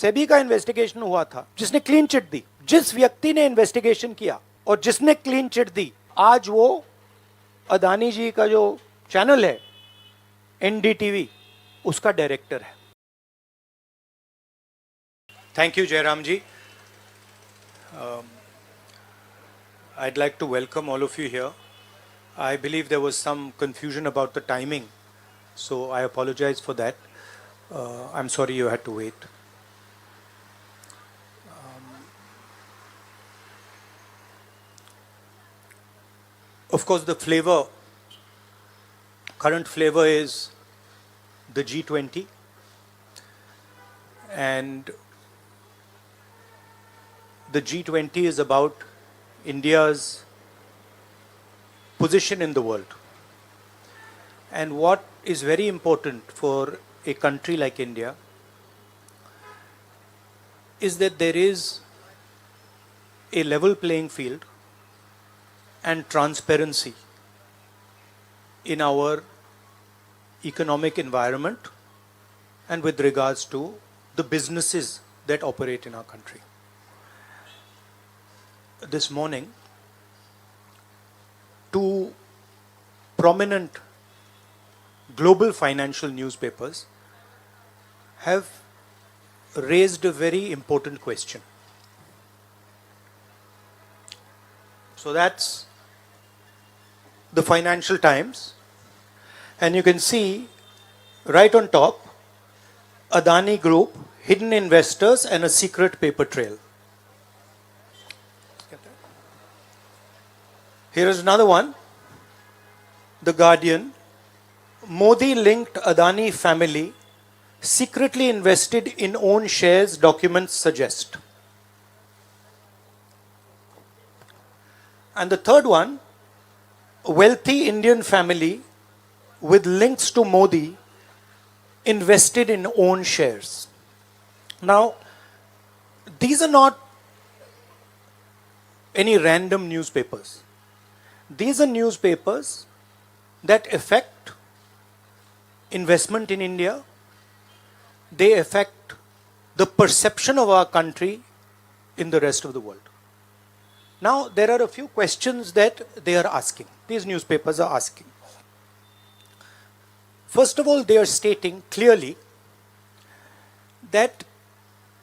सेबी का इन्वेस्टिगेशन हुआ था, जिसने क्लीन चिट दी, जिस व्यक्ति ने इन्वेस्टिगेशन किया और जिसने क्लीन चिट दी, आज वो अदानी जी का जो चैनल है एनडीटीवी, उसका डायरेक्टर है। Thank you Jairam ji. I'd like to welcome all of you here. I believe there was some confusion about the timing, so I apologize for that. I'm sorry you had to wait. Of course, the flavor, current flavor is the G20, and the G20 is about India's position in the world. And what is very important for a country like India is that there is a level playing field and transparency in our economic environment and with regards to the businesses that operate in our country. This morning, two prominent global financial newspapers have raised a very important question. So that's the Financial Times, and you can see right on top, Adani Group, hidden investors and a secret paper trail. Here is another one, The Guardian, Modi-linked Adani family secretly invested in own shares, documents suggest. And the third one, wealthy Indian family with links to Modi invested in own shares. Now, these are not any random newspapers. These are newspapers that affect investment in India. They affect the perception of our country in the rest of the world. Now, there are a few questions that they are asking. These newspapers are asking. First of all, they are stating clearly that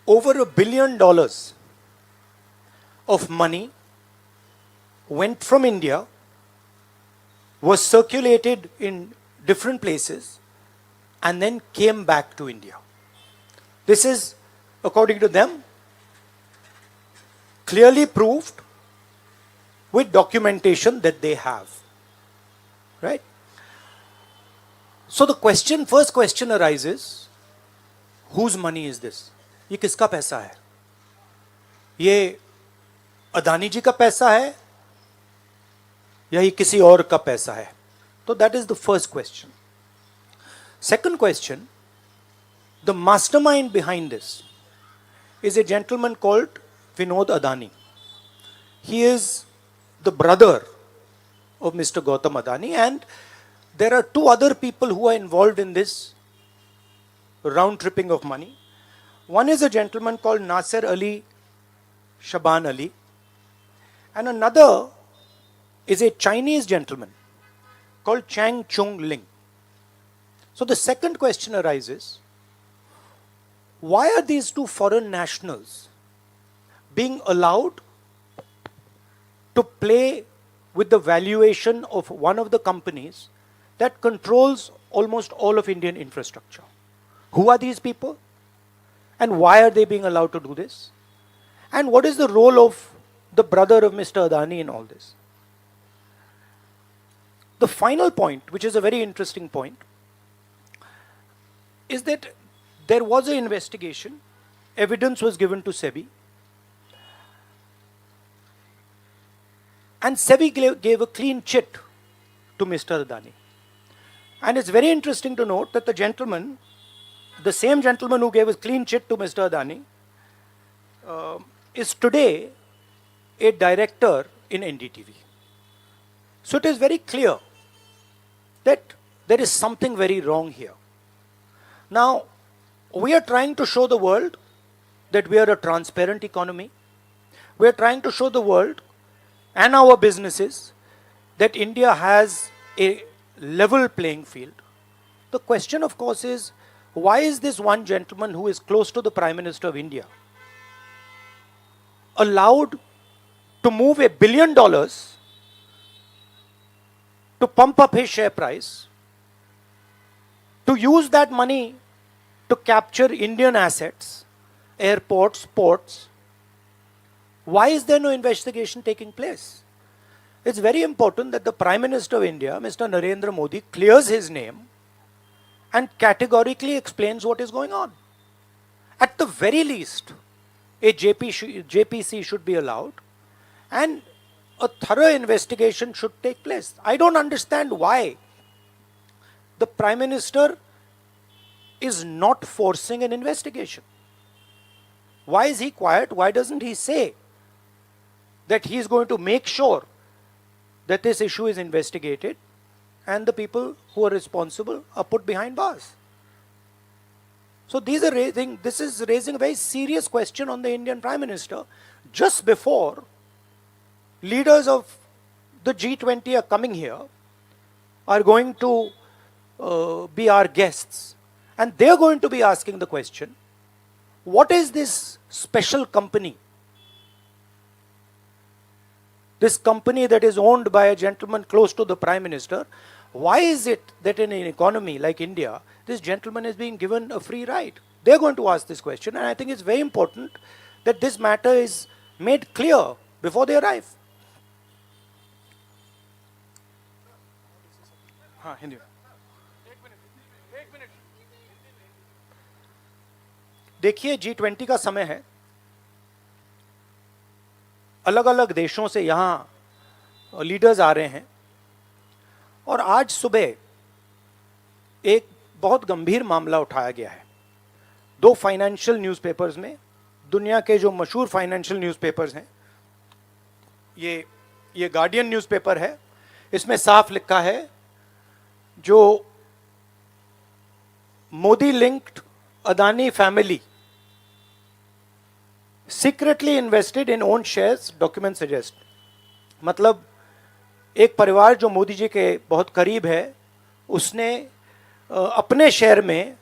over $1 billion of money went from India, was circulated in different places, and then came back to India. This is, according to them, clearly proved with documentation that they have. Right? So the question, first question arises, whose money is this? ये किसका पैसा है? ये अदानी जी का पैसा है या ये किसी और का पैसा है? तो that is the first question. Second question, the mastermind behind this is a gentleman called Vinod Adani. He is the brother of Mr. Gautam Adani, and there are two other people who are involved in this round tripping of money. One is a gentleman called Nasser Ali Shaban Ali, and another is a Chinese gentleman called Chang Chung Ling. So the second question arises, why are these two foreign nationals being allowed to play with the valuation of one of the companies that controls almost all of Indian infrastructure? Who are these people? And why are they being allowed to do this? And what is the role of the brother of Mr. Adani in all this? The final point, which is a very interesting point, is that there was an investigation, evidence was given to SEBI, and SEBI gave a clean chit to Mr. Adani. And it's very interesting to note that the gentleman, the same gentleman who gave a clean chit to Mr. Adani, is today a director in NDTV. So it is very clear that there is something very wrong here. Now, we are trying to show the world that we are a transparent economy. We are trying to show the world and our businesses that India has a level playing field. The question, of course, is why is this one gentleman who is close to the Prime Minister of India allowed to move $1 billion to pump up his share price, to use that money to capture Indian assets, airports, ports? Why is there no investigation taking place? It's very important that the Prime Minister of India, Mr. Narendra Modi, clears his name and categorically explains what is going on. At the very least, a JPC should be allowed and a thorough investigation should take place. I don't understand why the Prime Minister is not forcing an investigation. Why is he quiet? Why doesn't he say that he is going to make sure that this issue is investigated and the people who are responsible are put behind bars? So this is raising a very serious question on the Indian Prime Minister just before leaders of the G20 are coming here, are going to be our guests, and they're going to be asking the question, what is this special company? This company that is owned by a gentleman close to the Prime Minister, why is it that in an economy like India, this gentleman is being given a free ride? They're going to ask this question, and I think it's very important that this matter is made clear before they arrive. हाँ, हिंदी में। देखिए, G20 का समय है, अलग अलग देशों से यहाँ लीडर्स आ रहे हैं, और आज सुबह एक बहुत गंभीर मामला उठाया गया है। दो फाइनेंशियल न्यूज़पेपर्स में, दुनिया के जो मशहूर फाइनेंशियल न्यूज़पेपर्स हैं, ये गार्डियन न्यूज़पेपर है, इसमें साफ लिखा है जो Modi linked Adani family secretly invested in own shares, document suggest. मतलब एक परिवार जो मोदी जी के बहुत करीब है, उसने अपने शेयर में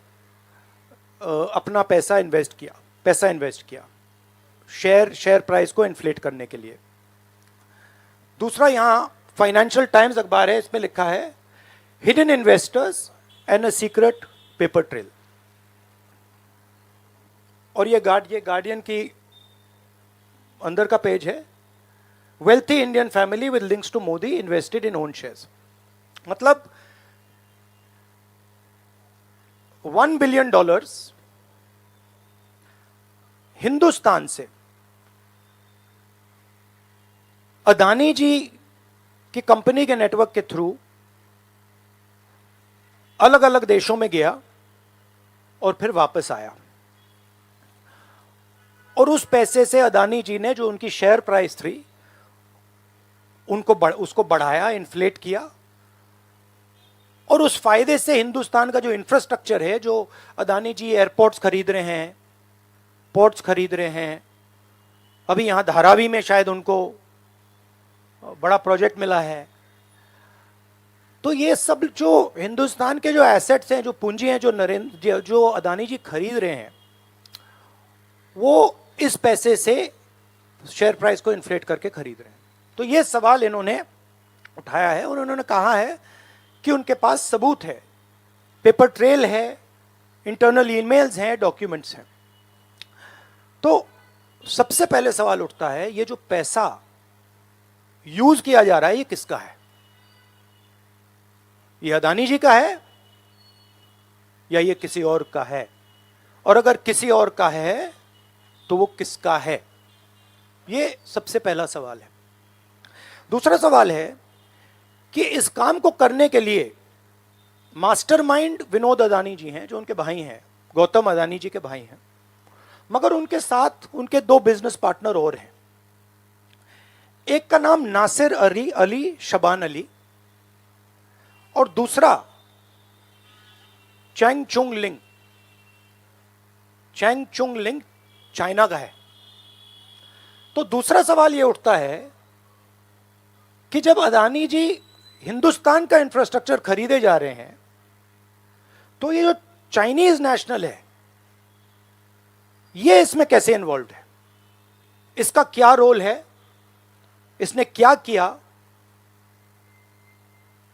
अपना पैसा इन्वेस्ट किया शेयर प्राइस को इन्फ्लेट करने के लिए। दूसरा, यहाँ फाइनेंशियल टाइम्स अखबार है, इसमें लिखा है hidden investors and a secret paper trail. और ये गार्डियन की अंदर का पेज है, wealthy Indian family with links to Modi invested in own shares. मतलब $1 बिलियन हिंदुस्तान से अदानी जी की कंपनी के नेटवर्क के थ्रू अलग अलग देशों में गया और फिर वापस आया, और उस पैसे से अदानी जी ने जो उनकी शेयर प्राइस थी उसको बढ़ाया, इन्फ्लेट किया, और उस फायदे से हिंदुस्तान का जो इंफ्रास्ट्रक्चर है, जो अदानी जी एयरपोर्ट्स खरीद रहे हैं, पोर्ट्स खरीद रहे हैं, अभी यहाँ धारावी में शायद उनको बड़ा प्रोजेक्ट मिला है, तो ये सब जो हिंदुस्तान के जो एसेट्स हैं, जो पूंजी हैं, जो अदानी जी खरीद रहे हैं, वो इस पैसे से शेयर प्राइस को इन्फ्लेट करके खरीद रहे हैं। तो ये सवाल इन्होंने उठाया है, और उन्होंने कहा है कि उनके पास सबूत है, पेपर ट्रेल है, इंटरनल ईमेल्स हैं, डॉक्यूमेंट्स हैं। तो सबसे पहले सवाल उठता है, ये जो पैसा यूज किया जा रहा है, ये किसका है? ये अदानी जी का है या ये किसी और का है? और अगर किसी और का है तो वो किसका है? ये सबसे पहला सवाल है। दूसरा सवाल है कि इस काम को करने के लिए मास्टरमाइंड विनोद अदानी जी हैं, जो उनके भाई हैं, गौतम अदानी जी के भाई हैं, मगर उनके साथ उनके दो बिजनेस पार्टनर और हैं। एक का नाम नासिर अली शबान अली, और दूसरा चैंग चुंग लिंग चाइना का है। तो दूसरा सवाल ये उठता है कि जब अदानी जी हिंदुस्तान का इंफ्रास्ट्रक्चर खरीदे जा रहे हैं, तो ये जो चाइनीज नेशनल है ये इसमें कैसे इन्वॉल्व है, इसका क्या रोल है, इसने क्या किया,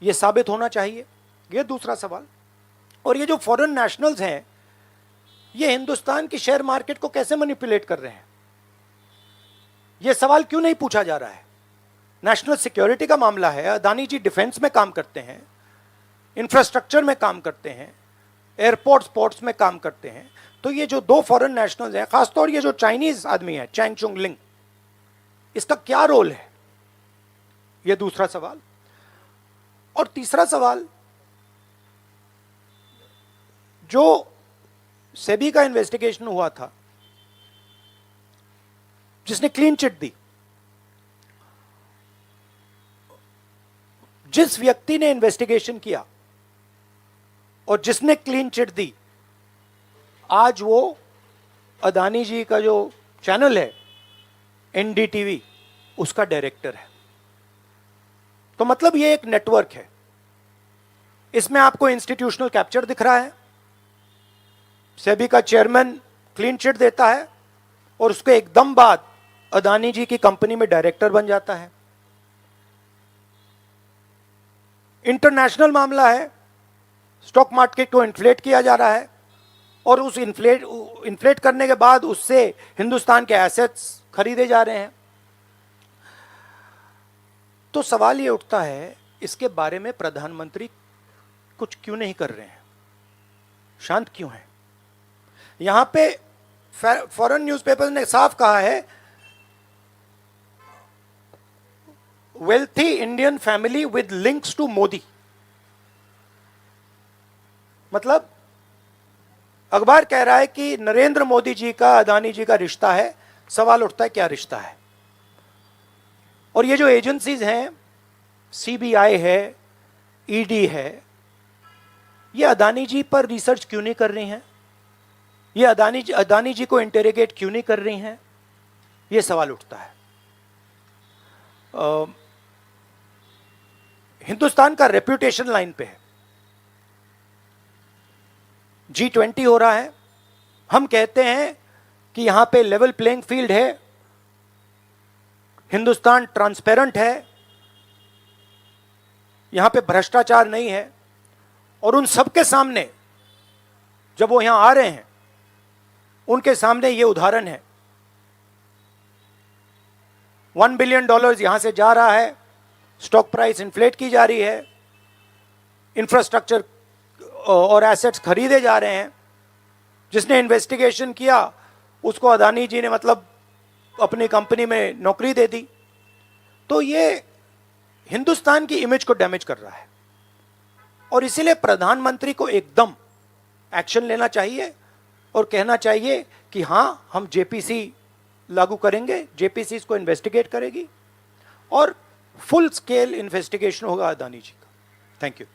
ये साबित होना चाहिए। ये दूसरा सवाल। और ये जो फॉरेन नेशनल्स हैं ये हिंदुस्तान की शेयर मार्केट को कैसे मैनिपुलेट कर रहे हैं, ये सवाल क्यों नहीं पूछा जा रहा है। नेशनल सिक्योरिटी का मामला है, अदानी जी डिफेंस में काम करते हैं, इंफ्रास्ट्रक्चर में काम करते हैं, एयरपोर्ट स्पोर्ट्स में काम करते हैं। तो ये जो दो फॉरेन नेशनल्स हैं, खासतौर ये जो चाइनीज आदमी है चैंग चुंग लिंग, इसका क्या रोल है, ये दूसरा सवाल। और तीसरा सवाल, जो सेबी का इन्वेस्टिगेशन हुआ था जिसने क्लीन चिट दी, जिस व्यक्ति ने इन्वेस्टिगेशन किया और जिसने क्लीन चिट दी, आज वो अदानी जी का जो चैनल है एनडीटीवी, उसका डायरेक्टर है। तो मतलब ये एक नेटवर्क है। इसमें आपको इंस्टीट्यूशनल कैप्चर दिख रहा है, सेबी का चेयरमैन क्लीन चिट देता है और उसके एकदम बाद अदानी जी की कंपनी में डायरेक्टर बन जाता है। इंटरनेशनल मामला है, स्टॉक मार्केट को इन्फ्लेट किया जा रहा है और उस इन्फ्लेट करने के बाद उससे हिंदुस्तान के एसेट्स खरीदे जा रहे हैं। तो सवाल ये उठता है, इसके बारे में प्रधानमंत्री कुछ क्यों नहीं कर रहे हैं, शांत क्यों हैं। यहां पे फॉरेन न्यूज़पेपर्स ने साफ कहा है, wealthy Indian family with links to Modi. मतलब अखबार कह रहा है कि नरेंद्र मोदी जी का अदानी जी का रिश्ता है। सवाल उठता है क्या रिश्ता है। और ये जो एजेंसीज हैं, सीबीआई है, ईडी है, ये अदानी जी पर रिसर्च क्यों नहीं कर रही हैं, ये अदानी जी को इंटेरोगेट क्यों नहीं कर रही हैं, ये सवाल उठता है। हिंदुस्तान का रेप्यूटेशन लाइन पे है। G20 हो रहा है, हम कहते हैं कि यहां पे लेवल प्लेइंग फील्ड है, हिंदुस्तान ट्रांसपेरेंट है, यहां पे भ्रष्टाचार नहीं है। और उन सबके सामने जब वो यहां आ रहे हैं, उनके सामने ये उदाहरण है, $1 बिलियन यहां से जा रहा है, स्टॉक प्राइस इन्फ्लेट की जा रही है, इंफ्रास्ट्रक्चर और एसेट्स खरीदे जा रहे हैं। जिसने इन्वेस्टिगेशन किया उसको अदानी जी ने मतलब अपनी कंपनी में नौकरी दे दी। तो ये हिंदुस्तान की इमेज को डैमेज कर रहा है और इसीलिए प्रधानमंत्री को एकदम एक्शन लेना चाहिए और कहना चाहिए कि हां, हम जेपीसी लागू करेंगे, जेपीसी इसको इन्वेस्टिगेट करेगी और फुल स्केल इन्वेस्टिगेशन होगा अदानी जी का। Thank you.